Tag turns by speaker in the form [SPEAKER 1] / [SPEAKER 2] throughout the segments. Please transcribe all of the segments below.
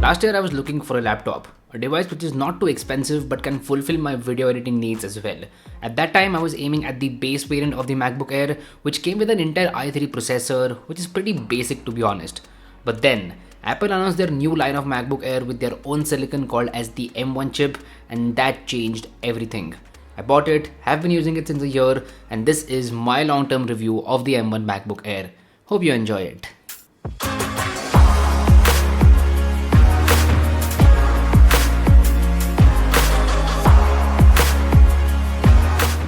[SPEAKER 1] Last year I was looking for a laptop, a device which is not too expensive but can fulfill my video editing needs as well. At that time I was aiming at the base variant of the MacBook Air, which came with an Intel i3 processor, which is pretty basic to be honest. But then Apple announced their new line of MacBook Air with their own silicon called as the M1 chip, and that changed everything. I bought it, have been using it since a year, and this is my long-term review of the M1 MacBook Air. Hope you enjoy it.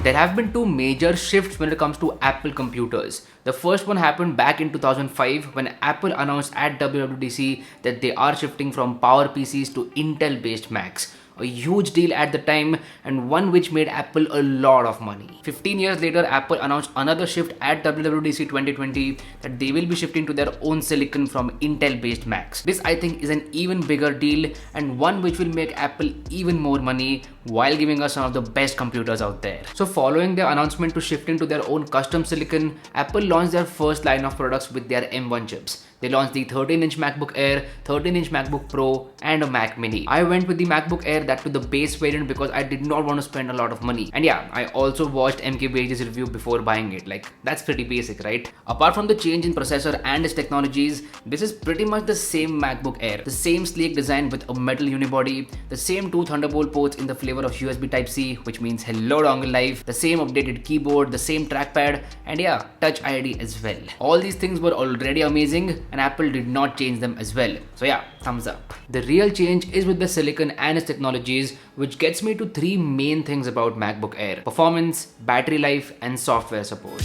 [SPEAKER 1] There have been two major shifts when it comes to Apple computers. The first one happened back in 2005 when Apple announced at WWDC that they are shifting from PowerPCs to Intel-based Macs. A huge deal at the time and one which made Apple a lot of money. 15 years later, Apple announced another shift at WWDC 2020 that they will be shifting to their own silicon from Intel-based Macs. This I think is an even bigger deal and one which will make Apple even more money while giving us some of the best computers out there. So following their announcement to shifting to their own custom silicon, Apple launched their first line of products with their M1 chips. They launched the 13-inch MacBook Air, 13-inch MacBook Pro, and a Mac Mini. I went with the MacBook Air, that to the base variant, because I did not want to spend a lot of money. And yeah, I also watched MKBHD's review before buying it. Like, that's pretty basic, right? Apart from the change in processor and its technologies, this is pretty much the same MacBook Air. The same sleek design with a metal unibody, the same two Thunderbolt ports in the flavor of USB Type-C, which means hello dongle life, the same updated keyboard, the same trackpad, and yeah, Touch ID as well. All these things were already amazing, and Apple did not change them as well. So yeah, thumbs up. The real change is with the silicon and its technologies, which gets me to three main things about MacBook Air: performance, battery life, and software support.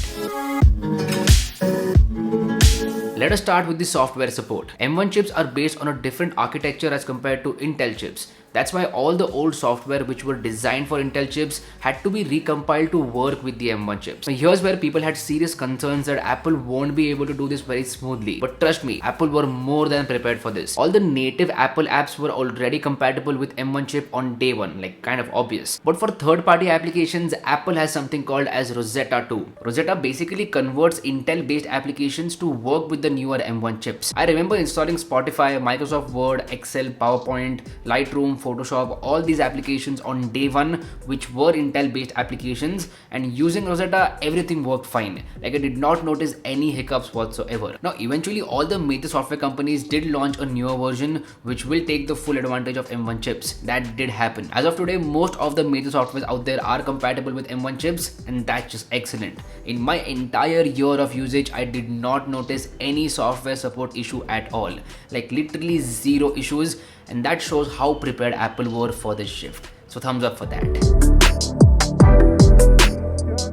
[SPEAKER 1] Let us start with the software support. M1 chips are based on a different architecture as compared to Intel chips. That's why all the old software which were designed for Intel chips had to be recompiled to work with the M1 chips. Now here's where people had serious concerns that Apple won't be able to do this very smoothly. But trust me, Apple were more than prepared for this. All the native Apple apps were already compatible with M1 chip on day one, like kind of obvious. But for third-party applications, Apple has something called as Rosetta 2. Rosetta basically converts Intel-based applications to work with the newer M1 chips. I remember installing Spotify, Microsoft Word, Excel, PowerPoint, Lightroom, Photoshop, all these applications on day one, which were Intel based applications, and using Rosetta everything worked fine. Like, I did not notice any hiccups whatsoever. Now eventually all the major software companies did launch a newer version which will take the full advantage of M1 chips. That did happen. As of today, most of the major softwares out there are compatible with M1 chips, and that's just excellent. In my entire year of usage, I did not notice any software support issue at all. Like literally zero issues, and that shows how prepared Apple were for this shift. So thumbs up for that.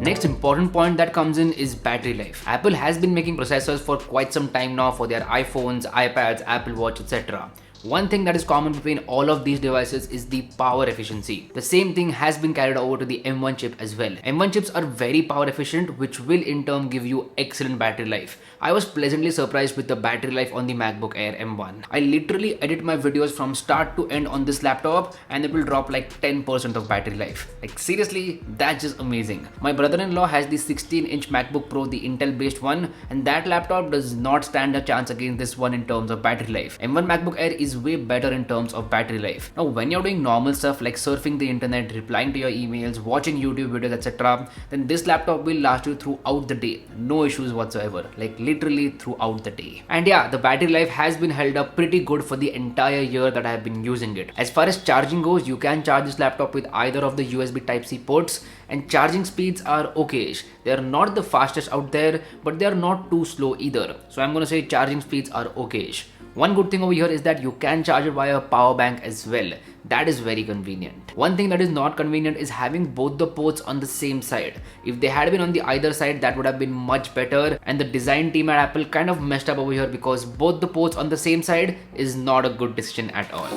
[SPEAKER 1] Next important point that comes in is battery life. Apple has been making processors for quite some time now for their iPhones, iPads, Apple Watch, etc. One thing that is common between all of these devices is the power efficiency. The same thing has been carried over to the M1 chip as well. M1 chips are very power efficient, which will in turn give you excellent battery life. I was pleasantly surprised with the battery life on the MacBook Air M1. I literally edit my videos from start to end on this laptop and it will drop like 10% of battery life. Like seriously, that's just amazing. My brother-in-law has the 16-inch MacBook Pro, the Intel based one, and that laptop does not stand a chance against this one in terms of battery life. M1 MacBook Air is way better in terms of battery life. Now when you're doing normal stuff like surfing the internet, replying to your emails, watching YouTube videos, etc., then this laptop will last you throughout the day. No issues whatsoever. Like literally throughout the day. And yeah, the battery life has been held up pretty good for the entire year that I have been using it. As far as charging goes, you can charge this laptop with either of the USB Type-C ports, and charging speeds are okayish. They are not the fastest out there, but they are not too slow either. So I'm gonna say charging speeds are okayish. One good thing over here is that you can charge it via a power bank as well. That is very convenient. One thing that is not convenient is having both the ports on the same side. If they had been on the either side, that would have been much better, and the design team at Apple kind of messed up over here because both the ports on the same side is not a good decision at all.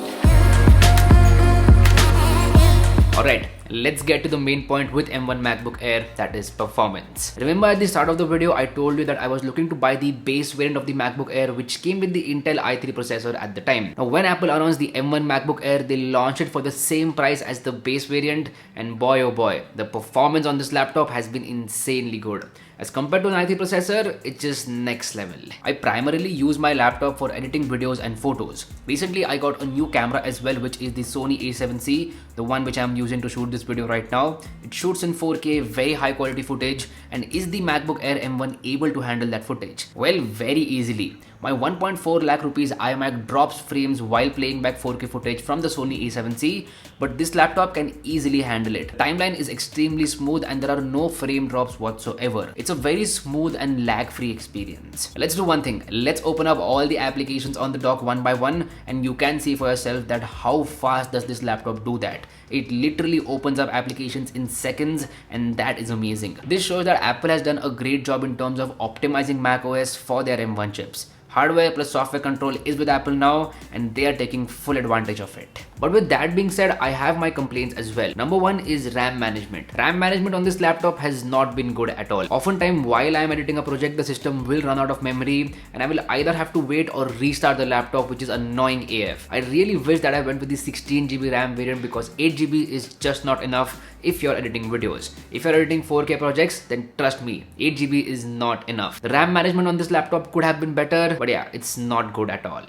[SPEAKER 1] Alright, let's get to the main point with M1 MacBook Air, that is performance. Remember at the start of the video, I told you that I was looking to buy the base variant of the MacBook Air, which came with the Intel i3 processor at the time. Now when Apple announced the M1 MacBook Air, they launched it for the same price as the base variant, and boy oh boy, the performance on this laptop has been insanely good. As compared to an i3 processor, it's just next level. I primarily use my laptop for editing videos and photos. Recently, I got a new camera as well, which is the Sony a7C, the one which I'm using to shoot this video right now. It shoots in 4K, very high quality footage, and is the MacBook Air M1 able to handle that footage? Well, very easily. My 1.4 lakh rupees iMac drops frames while playing back 4K footage from the Sony a7C, but this laptop can easily handle it. Timeline is extremely smooth and there are no frame drops whatsoever. It's a very smooth and lag-free experience. Let's do one thing. Let's open up all the applications on the dock one by one, and you can see for yourself that how fast does this laptop do that. It literally opens up applications in seconds, and that is amazing. This shows that Apple has done a great job in terms of optimizing macOS for their M1 chips. Hardware plus software control is with Apple now, and they are taking full advantage of it. But with that being said, I have my complaints as well. Number one is RAM management. RAM management on this laptop has not been good at all. Oftentimes while I am editing a project, the system will run out of memory and I will either have to wait or restart the laptop, which is annoying AF. I really wish that I went with the 16GB RAM variant, because 8GB is just not enough if you're editing videos. If you're editing 4K projects, then trust me, 8GB is not enough. The RAM management on this laptop could have been better, but yeah, it's not good at all.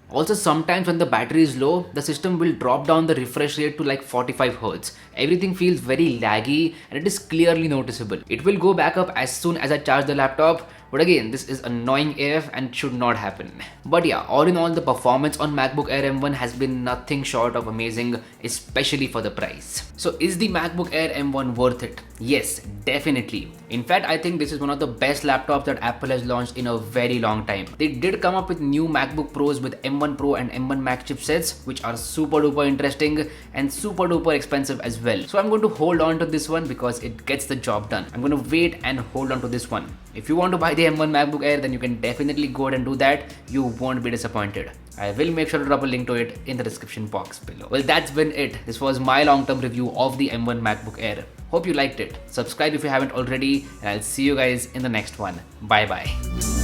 [SPEAKER 1] Also, sometimes when the battery is low, the system will drop down the refresh rate to like 45 Hz. Everything feels very laggy and it is clearly noticeable. It will go back up as soon as I charge the laptop, but again, this is annoying AF and should not happen. But yeah, all in all, the performance on MacBook Air M1 has been nothing short of amazing, especially for the price. So is the MacBook Air M1 worth it? Yes, definitely. In fact, I think this is one of the best laptops that Apple has launched in a very long time. They did come up with new MacBook Pros with M1 Pro and M1 Max chipsets, which are super duper interesting and super duper expensive as well. So I'm going to hold on to this one because it gets the job done. I'm going to wait and hold on to this one. If you want to buy the M1 MacBook Air, then you can definitely go ahead and do that. You won't be disappointed. I will make sure to drop a link to it in the description box below. Well, that's been it. This was my long-term review of the M1 MacBook Air. Hope you liked it. Subscribe if you haven't already, and I'll see you guys in the next one. Bye bye.